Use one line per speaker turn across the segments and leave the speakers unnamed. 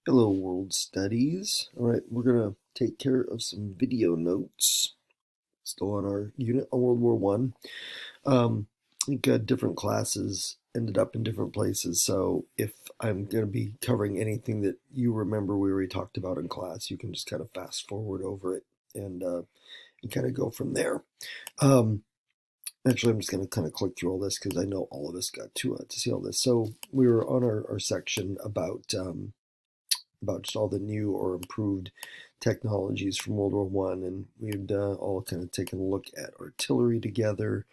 Hello, World Studies. All right, we're going to take care of some video notes. Still on our unit on World War One. I think different classes ended up in different places. So if I'm going to be covering anything that you remember we already talked about in class, you can just kind of fast forward over it and kind of go from there. Actually, I'm just going to kind of click through all this because I know all of us got to see all this. So we were on our section about just all the new or improved technologies from World War One, and we'd all kind of taken a look at artillery together.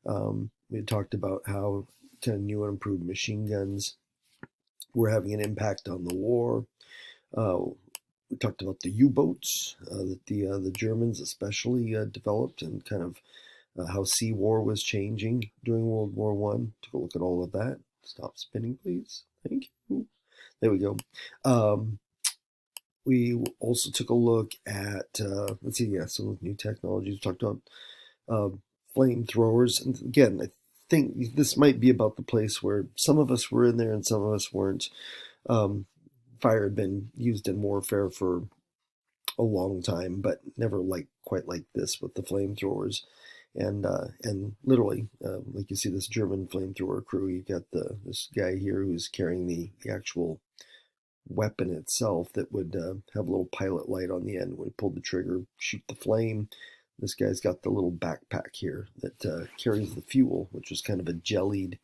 We had talked about how kind of new and improved machine guns were having an impact on the war. We talked about the U-boats that the Germans especially developed, and kind of how sea war was changing during World War One. Took a look at all of that. Stop spinning, please. Thank you. There we go. We also took a look at, let's see, yeah, some new technologies. We talked about flamethrowers. And again, I think this might be about the place where some of us were in there and some of us weren't. Fire had been used in warfare for a long time, but never quite like this with the flamethrowers. And literally, like you see this German flamethrower crew, you got this guy here who's carrying the actual weapon itself that would have a little pilot light on the end. When he pulled the trigger, shoot the flame. This guy's got the little backpack here that carries the fuel, which was kind of a jellied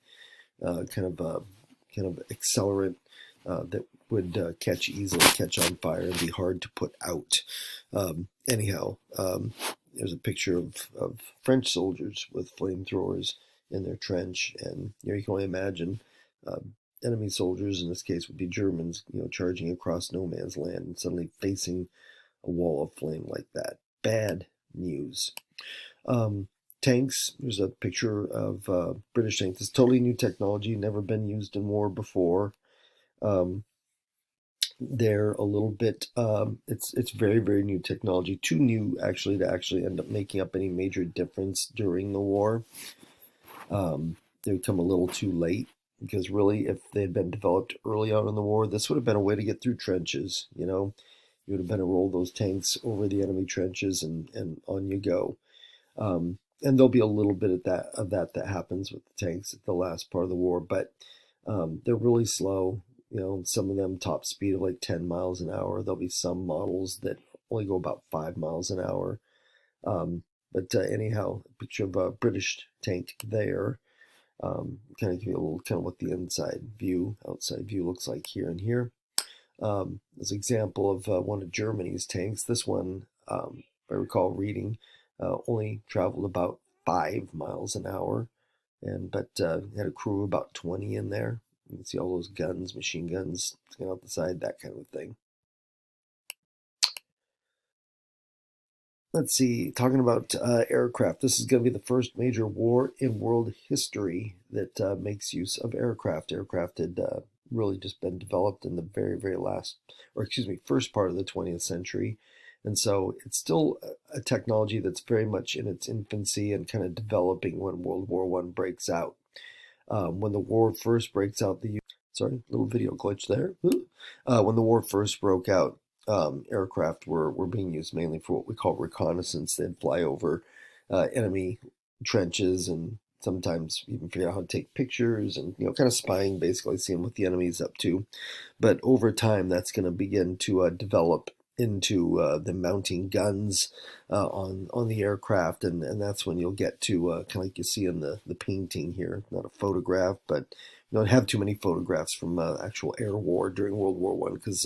kind of accelerant that would easily catch on fire and be hard to put out. Anyhow, there's a picture of French soldiers with flamethrowers in their trench, and you can only imagine enemy soldiers, in this case would be Germans, charging across no man's land and suddenly facing a wall of flame like that. Bad news. Tanks, there's a picture of British tanks. It's totally new technology, never been used in war before. They're a little bit, it's very, very new technology. Too new, actually, to actually end up making up any major difference during the war. They would come a little too late, because really, if they had been developed early on in the war, this would have been a way to get through trenches. You would have been to roll those tanks over the enemy trenches, and on you go. And there'll be a little bit of that happens with the tanks at the last part of the war, but they're really slow. Some of them top speed of like 10 miles an hour. There'll be some models that only go about 5 miles an hour. But anyhow, a picture of a British tank there. Kind of give you a little kind of what the outside view looks like here and here. As an example of one of Germany's tanks, this one, if I recall reading, only traveled about 5 miles an hour, but had a crew of about 20 in there. You can see all those guns, machine guns, out the side, that kind of thing. Let's see, talking about aircraft. This is going to be the first major war in world history that makes use of aircraft. Aircraft had really just been developed in the very, very first part of the 20th century. And so it's still a technology that's very much in its infancy and kind of developing when World War One breaks out. When the war first breaks out, sorry, little video glitch there. When the war first broke out, aircraft were being used mainly for what we call reconnaissance. They'd fly over enemy trenches and sometimes even figure out how to take pictures and kind of spying, basically seeing what the enemy's up to. But over time, that's going to begin to develop into the mounting guns on the aircraft, and that's when you'll get to kind of like you see in the painting here, not a photograph, but you don't have too many photographs from actual air war during World War One, because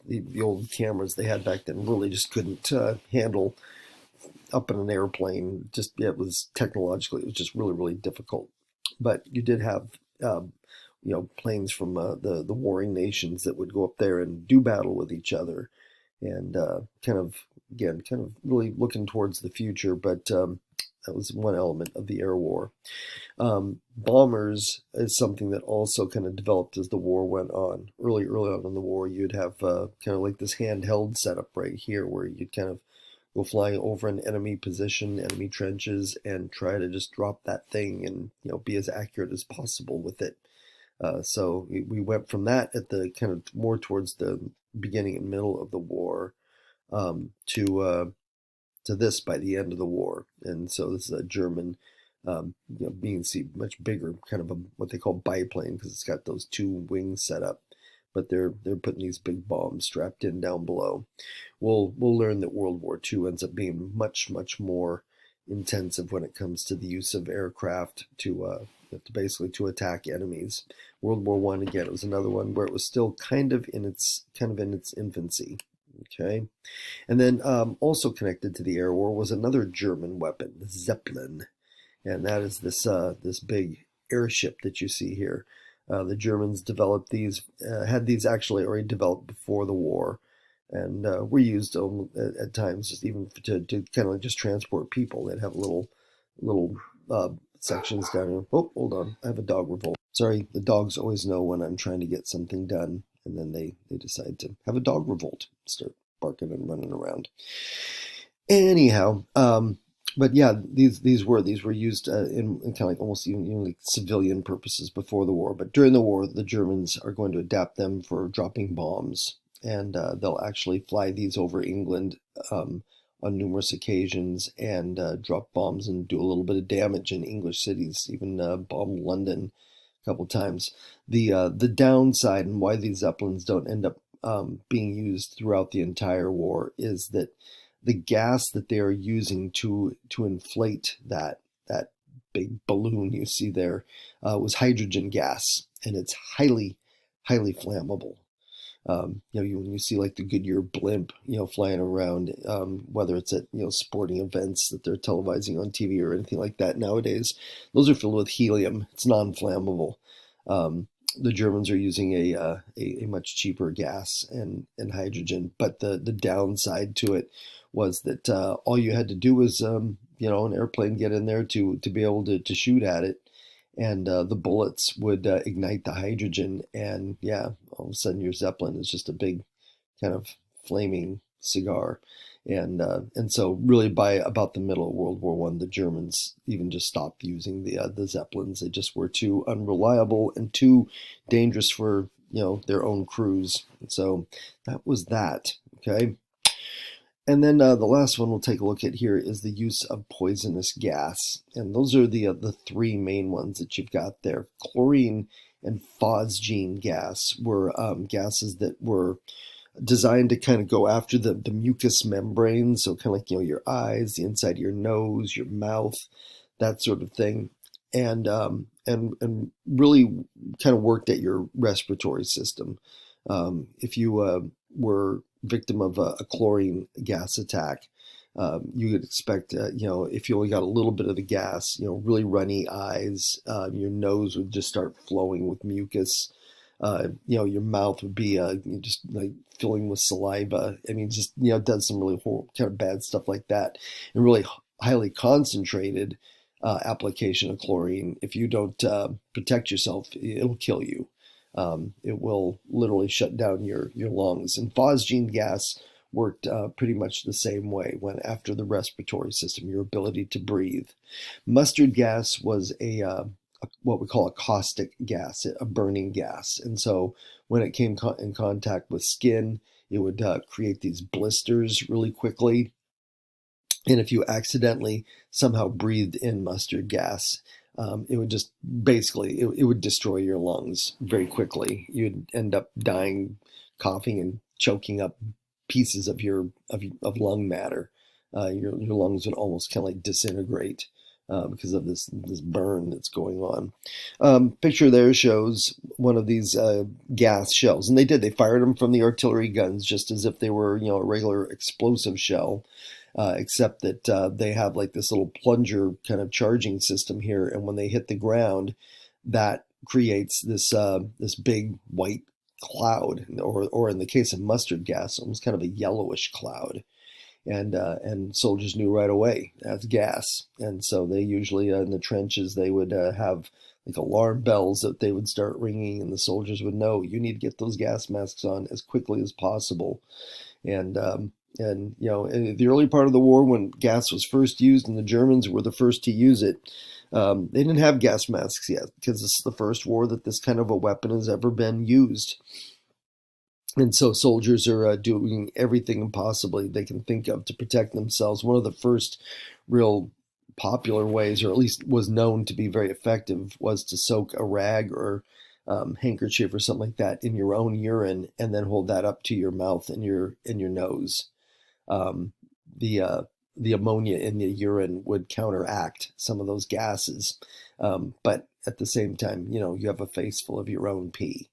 the old cameras they had back then really just couldn't handle up in an airplane. It was technologically, it was just really, really difficult. But you did have planes from the warring nations that would go up there and do battle with each other, and kind of really looking towards the future. But that was one element of the air war. Bombers is something that also kind of developed as the war went on. Early on in the war, you'd have kind of like this handheld setup right here, where you'd kind of go flying over an enemy position, enemy trenches, and try to just drop that thing and be as accurate as possible with it. So we went from that at the kind of more towards the beginning and middle of the war, to this by the end of the war. And so this is a German, being seen much bigger, kind of what they call biplane, because it's got those two wings set up. But they're putting these big bombs strapped in down below. We'll learn that World War II ends up being much more intensive when it comes to the use of aircraft to basically to attack enemies. World War One, again, it was another one where it was still kind of in its infancy. Okay. And then also connected to the air war was another German weapon, the Zeppelin, and that is this big airship that you see here. The Germans developed these, had these actually already developed before the war, and were used at times just even to kind of like just transport people. They'd have little sections down here. Oh, hold on, I have a dog revolt. Sorry, the dogs always know when I'm trying to get something done, and then they decide to have a dog revolt, start barking and running around. Anyhow, but yeah, these were used in kind of like almost even like civilian purposes before the war. But during the war, the Germans are going to adapt them for dropping bombs, and they'll actually fly these over England on numerous occasions and drop bombs and do a little bit of damage in English cities, even bomb London a couple times. The downside and why these Zeppelins don't end up being used throughout the entire war is that the gas that they are using to inflate that big balloon you see there was hydrogen gas, and it's highly flammable. When you see like the Goodyear blimp, flying around, whether it's at sporting events that they're televising on TV or anything like that nowadays, those are filled with helium. It's non-flammable. The Germans are using a much cheaper gas and hydrogen, but the downside to it was that all you had to do was an airplane get in there to be able to shoot at it, and the bullets would ignite the hydrogen, and yeah, all of a sudden your Zeppelin is just a big kind of flaming cigar. And so really by about the middle of World War One, the Germans even just stopped using the Zeppelins. They just were too unreliable and too dangerous for their own crews. And so that was that. Okay. And then the last one we'll take a look at here is the use of poisonous gas. And those are the three main ones that you've got there. Chlorine and phosgene gas were gases that were designed to kind of go after the mucous membrane. So kind of like, your eyes, the inside of your nose, your mouth, that sort of thing. And really kind of worked at your respiratory system. If you were victim of a chlorine gas attack, you would expect, if you only got a little bit of the gas, really runny eyes, your nose would just start flowing with mucus. Your mouth would be just like filling with saliva. I mean, just, does some really horrible, kind of bad stuff like that. And really highly concentrated application of chlorine, if you don't protect yourself, it'll kill you. It will literally shut down your lungs. And phosgene gas worked pretty much the same way when after the respiratory system, your ability to breathe. Mustard gas was what we call a caustic gas, a burning gas. And so when it came in contact with skin, it would create these blisters really quickly. And if you accidentally somehow breathed in mustard gas, it would just basically, it would destroy your lungs very quickly. You'd end up dying, coughing, and choking up pieces of of lung matter. Your lungs would almost kind of like disintegrate because of this burn that's going on. Picture there shows one of these gas shells, and they fired them from the artillery guns just as if they were a regular explosive shell. Except that they have like this little plunger kind of charging system here, and when they hit the ground, that creates this big white cloud, or in the case of mustard gas, almost kind of a yellowish cloud, and soldiers knew right away that's gas, and so they usually in the trenches they would have like alarm bells that they would start ringing, and the soldiers would know you need to get those gas masks on as quickly as possible, and And in the early part of the war, when gas was first used, and the Germans were the first to use it, they didn't have gas masks yet because this is the first war that this kind of a weapon has ever been used. And so soldiers are doing everything possibly they can think of to protect themselves. One of the first real popular ways, or at least was known to be very effective, was to soak a rag or handkerchief or something like that in your own urine, and then hold that up to your mouth and your nose. um, the uh, the ammonia in the urine would counteract some of those gases, but at the same time, you have a face full of your own pee.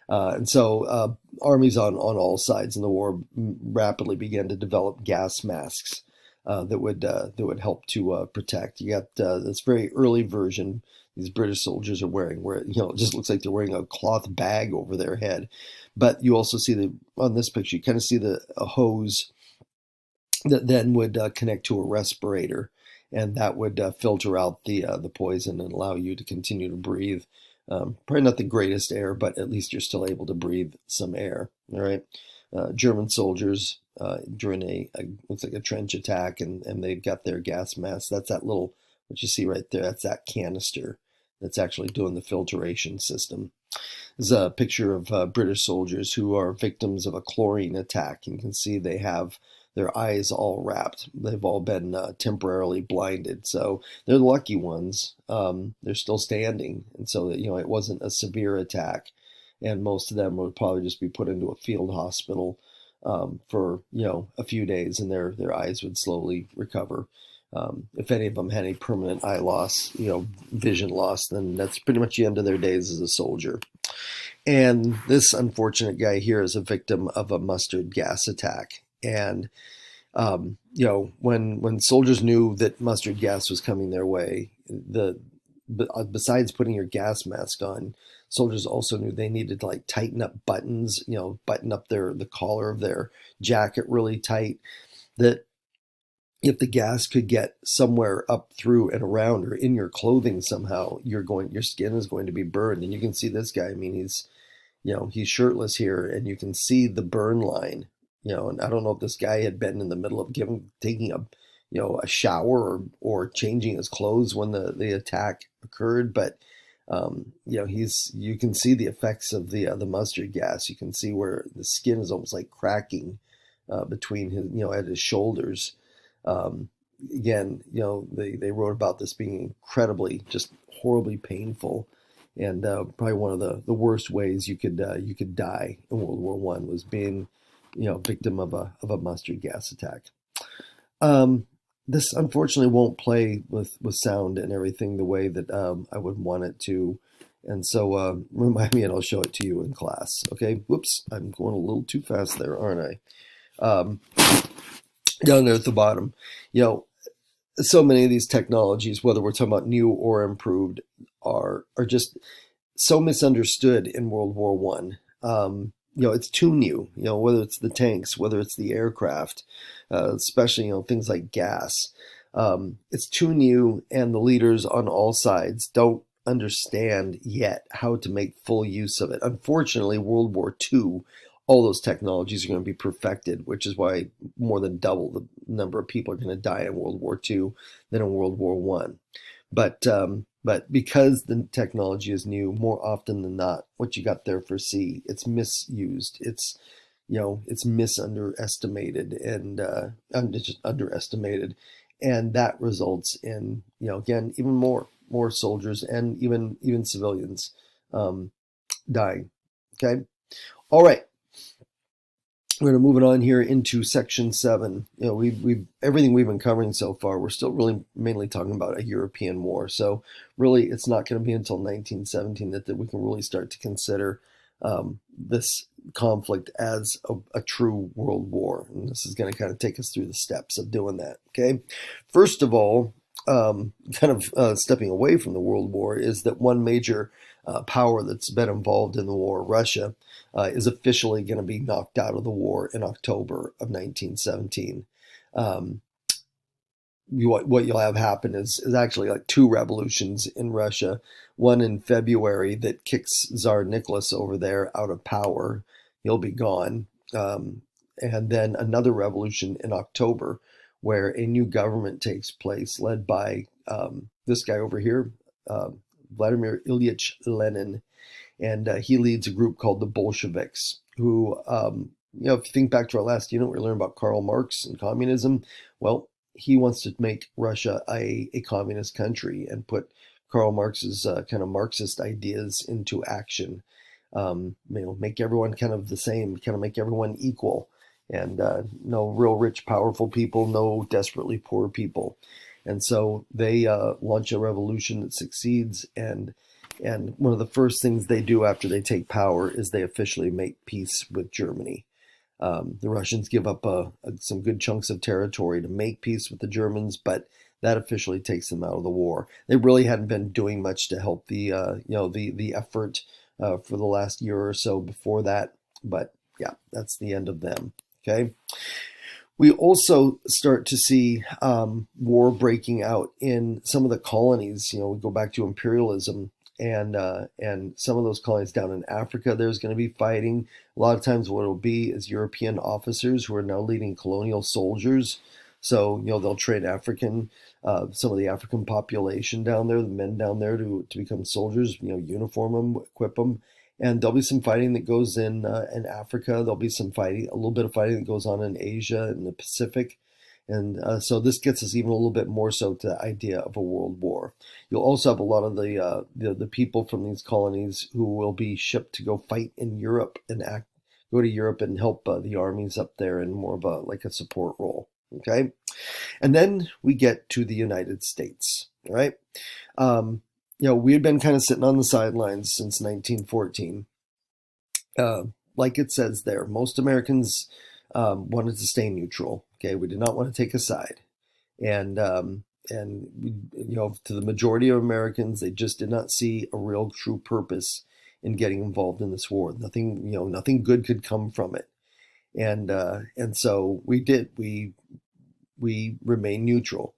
And so armies on all sides in the war rapidly began to develop gas masks that would help to protect. You got this very early version these British soldiers are wearing, where it just looks like they're wearing a cloth bag over their head. But you also see on this picture, you kind of see a hose that then would connect to a respirator, and that would filter out the poison and allow you to continue to breathe. Probably not the greatest air, but at least you're still able to breathe some air. All right. German soldiers during a looks like a trench attack, and they've got their gas mask. That's that little what you see right there. That's that canister that's actually doing the filtration system. This is a picture of British soldiers who are victims of a chlorine attack. You can see they have their eyes all wrapped. They've all been temporarily blinded. So they're the lucky ones. They're still standing. And so that, it wasn't a severe attack. And most of them would probably just be put into a field hospital for, a few days, and their eyes would slowly recover. If any of them had any permanent eye loss, vision loss, then that's pretty much the end of their days as a soldier. And this unfortunate guy here is a victim of a mustard gas attack. And when soldiers knew that mustard gas was coming their way, besides putting your gas mask on, soldiers also knew they needed to like tighten up buttons, button up the collar of their jacket really tight. That if the gas could get somewhere up through and around or in your clothing somehow, your skin is going to be burned. And you can see this guy. I mean, he's shirtless here, and you can see the burn line. And I don't know if this guy had been in the middle of taking a shower or changing his clothes when the attack occurred, but you can see the effects of the mustard gas. You can see where the skin is almost like cracking between his at his shoulders. Again, they wrote about this being incredibly, just horribly painful, and probably one of the worst ways you could die in World War One was being victim of a mustard gas attack. This unfortunately won't play with sound and everything the way that I would want it to. And so remind me and I'll show it to you in class. Okay, whoops, I'm going a little too fast there, aren't I? Down there at the bottom, so many of these technologies, whether we're talking about new or improved, are just so misunderstood in World War One. It's too new, whether it's the tanks, whether it's the aircraft, especially, things like gas. It's too new, and the leaders on all sides don't understand yet how to make full use of it. Unfortunately, World War II, all those technologies are going to be perfected, which is why more than double the number of people are going to die in World War II than in World War One. But because the technology is new, more often than not, what you got there for C, it's misused. It's misunderestimated and just underestimated, and that results in again even more soldiers and even civilians dying. Okay, all right. We're going to move it on here into section 7. We've everything we've been covering so far. We're still really mainly talking about a European war. So really, it's not going to be until 1917 that we can really start to consider this conflict as a true world war. And this is going to kind of take us through the steps of doing that. Okay, first of all, stepping away from the World War, is that one major power that's been involved in the war, Russia, is officially going to be knocked out of the war in October of 1917. What you'll have happen is actually like two revolutions in Russia. One in February that kicks Tsar Nicholas over there out of power. He'll be gone. and then another revolution in October, where a new government takes place led by this guy over here, uh, Vladimir Ilyich Lenin, and he leads a group called the Bolsheviks, who, if you think back to our last unit, we learned about Karl Marx and communism. Well, he wants to make Russia a communist country and put Karl Marx's kind of Marxist ideas into action. Make everyone kind of the same, kind of make everyone equal, and no real rich, powerful people, no desperately poor people. And so they launch a revolution that succeeds, and one of the first things they do after they take power is they officially make peace with Germany. The Russians give up some good chunks of territory to make peace with the Germans, but that officially takes them out of the war. They really hadn't been doing much to help the effort for the last year or so before that, but yeah, that's the end of them. Okay. We also start to see war breaking out in some of the colonies. We go back to imperialism, and some of those colonies down in Africa. There's going to be fighting. A lot of times, what it'll be is European officers who are now leading colonial soldiers. So they'll train some of the African population down there, the men down there, to become soldiers. Uniform them, equip them. And there'll be some fighting that goes in Africa. There'll be some fighting, a little bit of fighting that goes on in Asia and the Pacific. And so this gets us even a little bit more so to the idea of a world war. You'll also have a lot of the people from these colonies who will be shipped to go fight in Europe and go to Europe and help the armies up there in more of a support role. Okay, and then we get to the United States. All right. We had been kind of sitting on the sidelines since 1914. Like it says there, most Americans wanted to stay neutral. Okay, we did not want to take a side, and to the majority of Americans, they just did not see a real true purpose in getting involved in this war. Nothing good could come from it, and so we did. We remained neutral.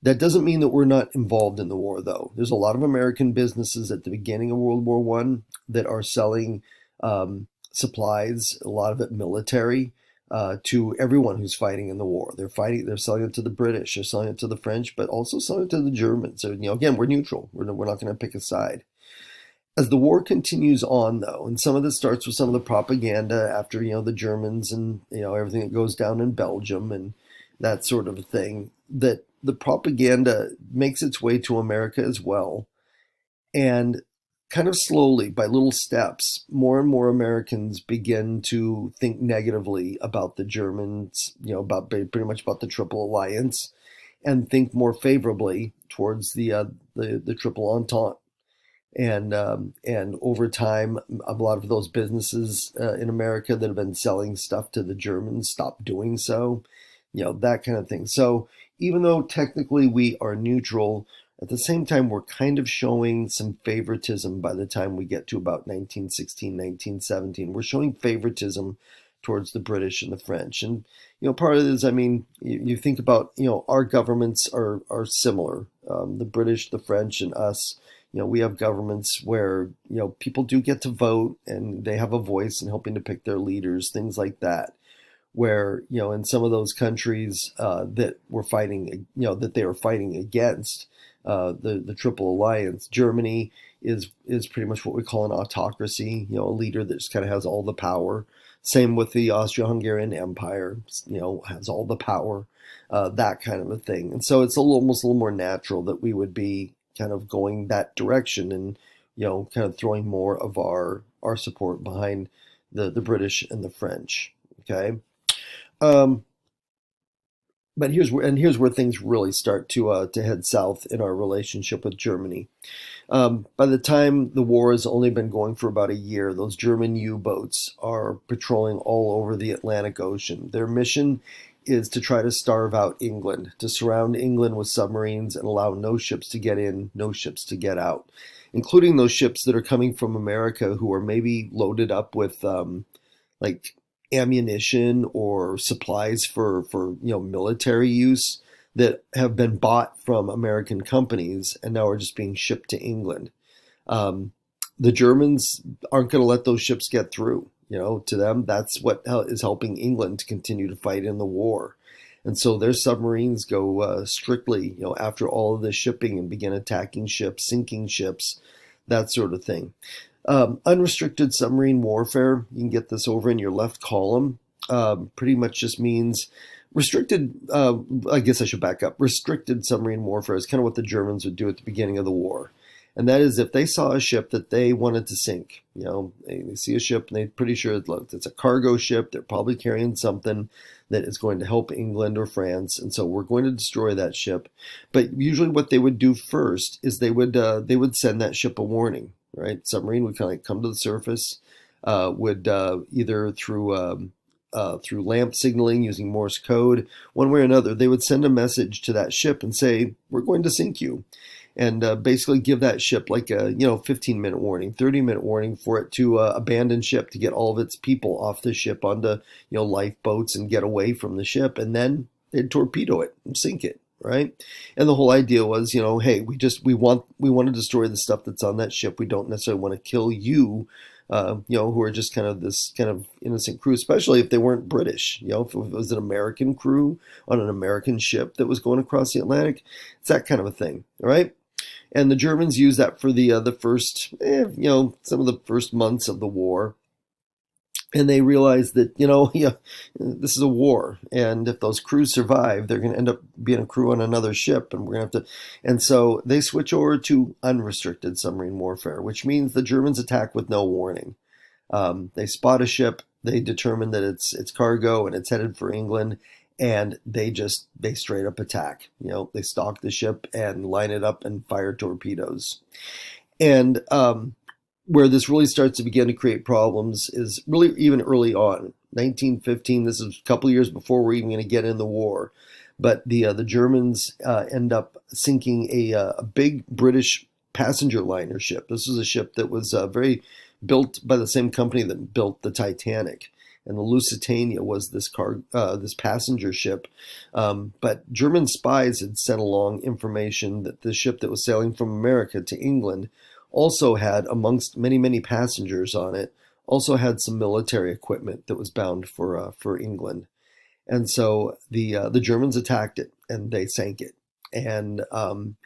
That doesn't mean that we're not involved in the war, though. There's a lot of American businesses at the beginning of World War I that are selling supplies, a lot of it military, to everyone who's fighting in the war. They're selling it to the British, they're selling it to the French, but also selling it to the Germans. So, again, we're neutral. We're not going to pick a side. As the war continues on, though, and some of this starts with some of the propaganda after, the Germans and, everything that goes down in Belgium and that sort of thing, that the propaganda makes its way to America as well. And kind of slowly, by little steps, more and more Americans begin to think negatively about the Germans, about pretty much about the Triple Alliance, and think more favorably towards the Triple Entente. And over time, a lot of those businesses in America that have been selling stuff to the Germans stopped doing so, that kind of thing. So even though technically we are neutral, at the same time, we're kind of showing some favoritism by the time we get to about 1916, 1917. We're showing favoritism towards the British and the French. And, part of it is, you think about, our governments are similar. The British, the French, and us, we have governments where, people do get to vote and they have a voice in helping to pick their leaders, things like that. Where, in some of those countries that were fighting, that they were fighting against the Triple Alliance, Germany is pretty much what we call an autocracy, a leader that just kind of has all the power. Same with the Austro-Hungarian Empire, has all the power, that kind of a thing. And so it's almost a little more natural that we would be kind of going that direction and, kind of throwing more of our support behind the British and the French. Okay. But here's where things really start to head south in our relationship with Germany. By the time the war has only been going for about a year, those German U-boats are patrolling all over the Atlantic Ocean. Their mission is to try to starve out England, to surround England with submarines and allow no ships to get in, no ships to get out, including those ships that are coming from America who are maybe loaded up with like ammunition or supplies for military use that have been bought from American companies and now are just being shipped to England. The Germans aren't going to let those ships get through. To them, that's what is helping England to continue to fight in the war. And so their submarines go strictly, after all of this shipping and begin attacking ships, sinking ships, that sort of thing. Unrestricted submarine warfare, you can get this over in your left column, pretty much just means restricted, I guess I should back up. Restricted submarine warfare is kind of what the Germans would do at the beginning of the war. And that is if they saw a ship that they wanted to sink, they see a ship and they're pretty sure it's a cargo ship, they're probably carrying something that is going to help England or France, and so we're going to destroy that ship. But usually what they would do first is they would send that ship a warning, right? Submarine would kind of come to the surface, would either through lamp signaling using Morse code, one way or another, they would send a message to that ship and say, we're going to sink you. And basically give that ship like a 15-minute warning, 30-minute warning for it to abandon ship, to get all of its people off the ship onto lifeboats and get away from the ship, and then they'd torpedo it and sink it, right? And the whole idea was, hey, we want to destroy the stuff that's on that ship. We don't necessarily want to kill you, who are just kind of this kind of innocent crew, especially if they weren't British. If it was an American crew on an American ship that was going across the Atlantic, it's that kind of a thing, right? And the Germans used that for the first, some of the first months of the war. And they realized that, this is a war. And if those crews survive, they're going to end up being a crew on another ship. And we're going to have to. And so they switch over to unrestricted submarine warfare, which means the Germans attack with no warning. They spot a ship. They determine that it's cargo and it's headed for England. And they straight up attack. They stalk the ship and line it up and fire torpedoes. And where this really starts to begin to create problems is really even early on, 1915. This is a couple of years before we're even going to get in the war. But the Germans end up sinking a big British passenger liner ship. This was a ship that was built by the same company that built the Titanic. And the Lusitania was this passenger ship. But German spies had sent along information that the ship that was sailing from America to England also had, amongst many, many passengers on it, also had some military equipment that was bound for England. And so the Germans attacked it and they sank it. And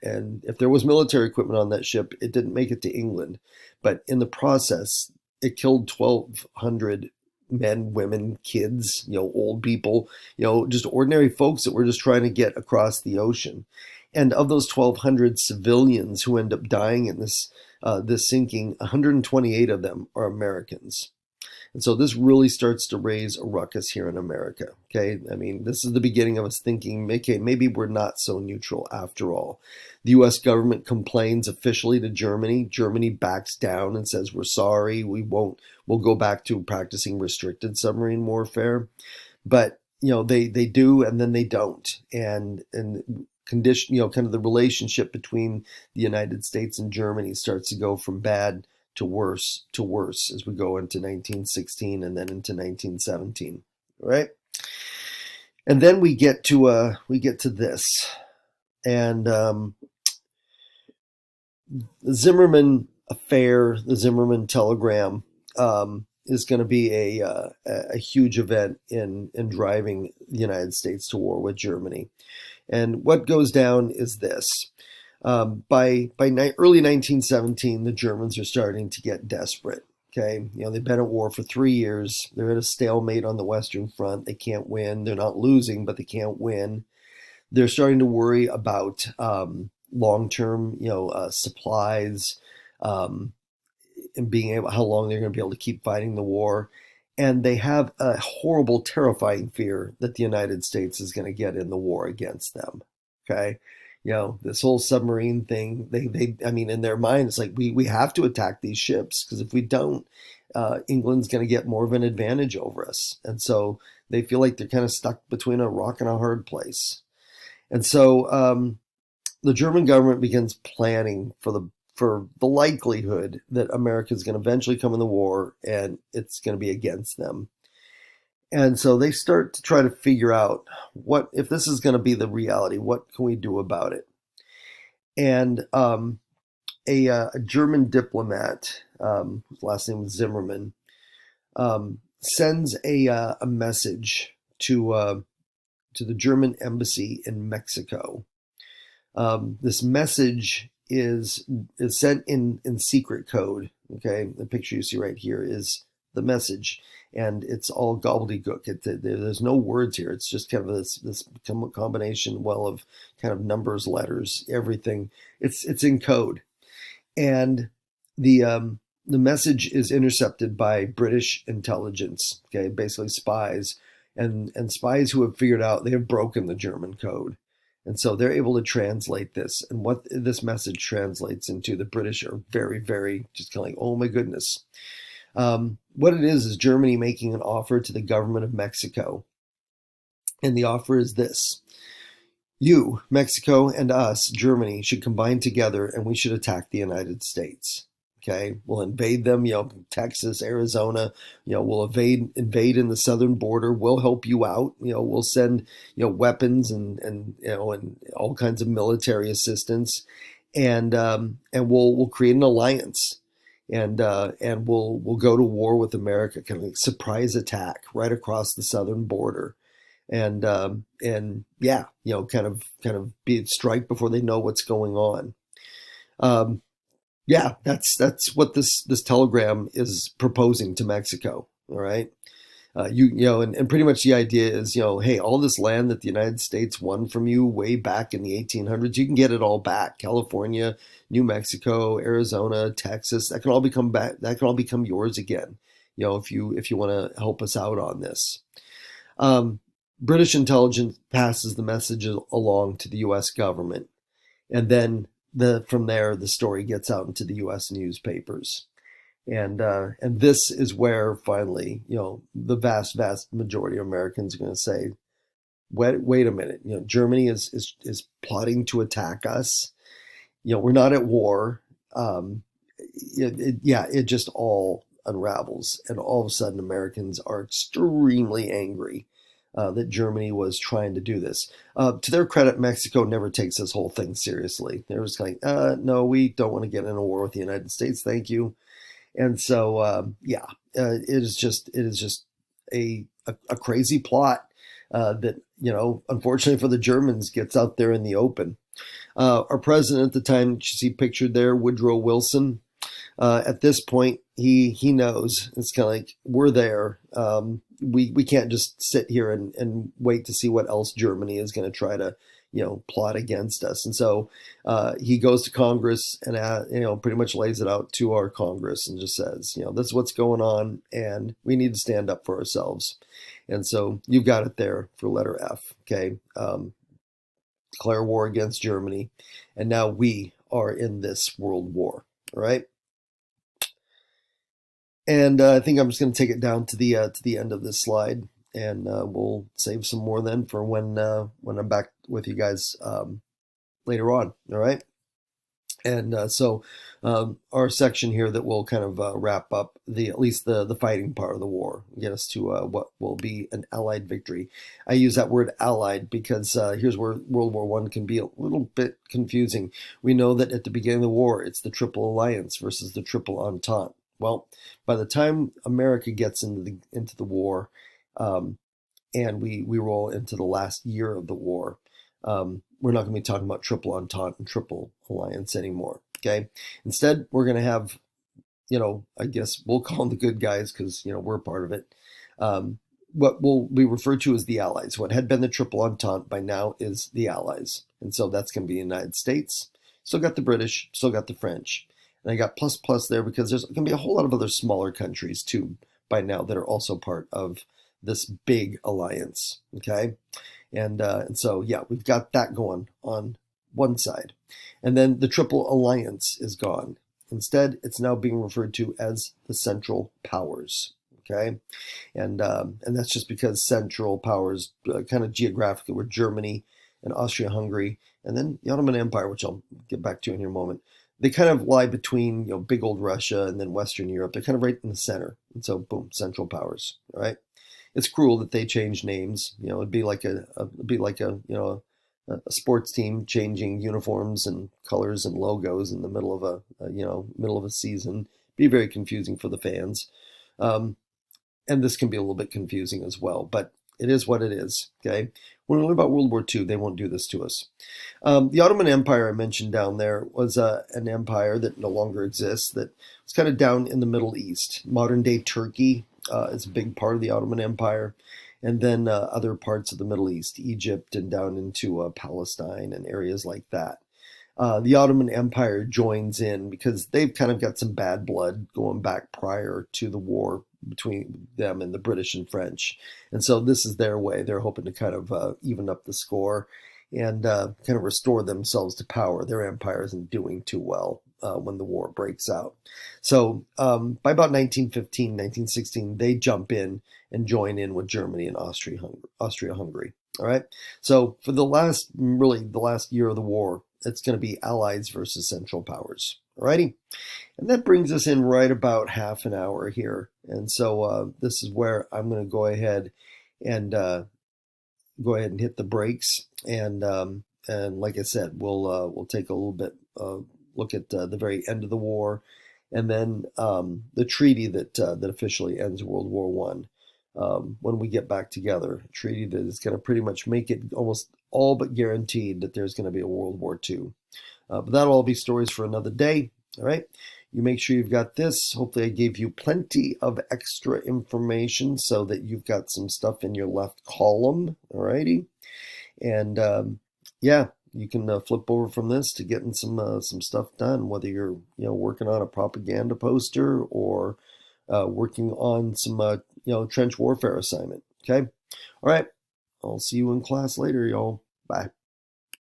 if there was military equipment on that ship, it didn't make it to England. But in the process, it killed 1,200 men, women, kids, old people, just ordinary folks that were just trying to get across the ocean. And of those 1,200 civilians who end up dying in this sinking, 128 of them are Americans. And so this really starts to raise a ruckus here in America. Okay, I mean, this is the beginning of us thinking, okay, maybe we're not so neutral after all. The U.S. government complains officially to Germany. Germany backs down and says, we're sorry, we'll go back to practicing restricted submarine warfare. But, they do and then they don't. And condition, kind of the relationship between the United States and Germany starts to go from bad to worse as we go into 1916 and then into 1917, right? And then we get to this, and the Zimmerman affair, the Zimmerman telegram, is going to be a huge event in driving the United States to war with Germany. And what goes down is this. By early 1917, the Germans are starting to get desperate. Okay, they've been at war for 3 years. They're at a stalemate on the Western Front. They can't win. They're not losing, but they can't win. They're starting to worry about long-term, supplies, and being able, how long they're going to be able to keep fighting the war. And they have a horrible, terrifying fear that the United States is going to get in the war against them. Okay. This whole submarine thing, I mean, in their mind, it's like, we have to attack these ships, because if we don't, England's going to get more of an advantage over us. And so they feel like they're kind of stuck between a rock and a hard place. And so the German government begins planning for the likelihood that America is going to eventually come in the war and it's going to be against them. And so they start to try to figure out, what if this is going to be the reality, what can we do about it? And a German diplomat, whose last name was Zimmerman, sends a message to the German embassy in Mexico. This message is sent in secret code. Okay, the picture you see right here is the message, and it's all gobbledygook. There's no words here. It's just kind of this combination, well, of kind of numbers, letters, everything. It's in code, and the message is intercepted by British intelligence. Okay, basically spies, and spies who have figured out they have broken the German code, and so they're able to translate this. And what this message translates into, the British are very, very just kind of like, oh my goodness. What it is Germany making an offer to the government of Mexico, and the offer is this: you, Mexico, and us, Germany, should combine together and we should attack the United States. Okay, we'll invade them, Texas, Arizona, we'll invade in the southern border. We'll help you out. We'll send, weapons and all kinds of military assistance, and we'll create an alliance, and we'll go to war with America, kind of like surprise attack right across the southern border, and yeah, kind of be strike before they know what's going on. Um, yeah, that's what this telegram is proposing to Mexico. All right, and pretty much the idea is, hey, all this land that the United States won from you way back in the 1800s, you can get it all back. California, New Mexico, Arizona, Texas, that can all become back. That can all become yours again. If you want to help us out on this. Um, British intelligence passes the message along to the U.S. government, and then from there the story gets out into the U.S. newspapers, and this is where finally the vast majority of Americans are going to say, wait a minute, Germany is plotting to attack us. We're not at war. It just all unravels, and all of a sudden Americans are extremely angry that Germany was trying to do this. To their credit, Mexico never takes this whole thing seriously. They're just like, no, we don't want to get in a war with the United States, thank you. And so, it is just a crazy plot that, unfortunately for the Germans, gets out there in the open. Our president at the time, you see pictured there, Woodrow Wilson. At this point, he knows. It's kind of like, we're there. We can't just sit here and wait to see what else Germany is going to try to plot against us. And so he goes to Congress and pretty much lays it out to our Congress and just says, this is what's going on, and we need to stand up for ourselves. And so you've got it there for letter F. Okay, declare war against Germany, and now we are in this world war. All right. And I think I'm just going to take it down to the end of this slide, and we'll save some more then for when I'm back with you guys later on. All right. And so our section here that will kind of wrap up at least the fighting part of the war, get us to what will be an Allied victory. I use that word Allied because here's where World War One can be a little bit confusing. We know that at the beginning of the war, it's the Triple Alliance versus the Triple Entente. Well, by the time America gets into the war, and we roll into the last year of the war, we're not going to be talking about Triple Entente and Triple Alliance anymore. Okay, instead we're going to have, I guess we'll call them the good guys because we're part of it. What will be referred to as the Allies. What had been the Triple Entente by now is the Allies, and so that's going to be the United States. Still got the British, still got the French. And I got plus there because there's going to be a whole lot of other smaller countries too by now that are also part of this big alliance. Okay, and so yeah, we've got that going on one side, and then the Triple Alliance is gone. Instead, it's now being referred to as the Central Powers. Okay, and that's just because Central Powers kind of geographically were Germany and Austria-Hungary, and then the Ottoman Empire, which I'll get back to in here in a moment. They kind of lie between, big old Russia and then Western Europe. They're kind of right in the center. And so, boom, Central Powers. All right. It's cruel that they change names. It'd be like a sports team changing uniforms and colors and logos in the middle of a season. Be very confusing for the fans. and this can be a little bit confusing as well, but it is what it is. Okay, when we learn about World War II, they won't do this to us. The Ottoman Empire I mentioned down there was an empire that no longer exists, that was kind of down in the Middle East. Modern day Turkey is a big part of the Ottoman Empire, and then other parts of the Middle East, Egypt and down into Palestine and areas like that. The Ottoman Empire joins in because they've kind of got some bad blood going back prior to the war between them and the British and French. And so this is their way. They're hoping to kind of even up the score and kind of restore themselves to power. Their empire isn't doing too well when the war breaks out. So by about 1915, 1916, they jump in and join in with Germany and Austria-Hungary. All right. So for the last year of the war, it's going to be allies versus Central Powers. Alrighty. And that brings us in right about half an hour here. And so this is where I'm going to go ahead and hit the brakes. And like I said, we'll take a little bit look at the very end of the war, and then the treaty that officially ends World War One. When we get back together, a treaty that is going to pretty much make it almost all but guaranteed that there's going to be a World War II. But that'll all be stories for another day. All right. You make sure you've got this. Hopefully I gave you plenty of extra information so that you've got some stuff in your left column. All righty. And yeah, you can flip over from this to getting some stuff done, whether you're working on a propaganda poster or working on some trench warfare assignment. Okay. All right. I'll see you in class later, y'all. Bye.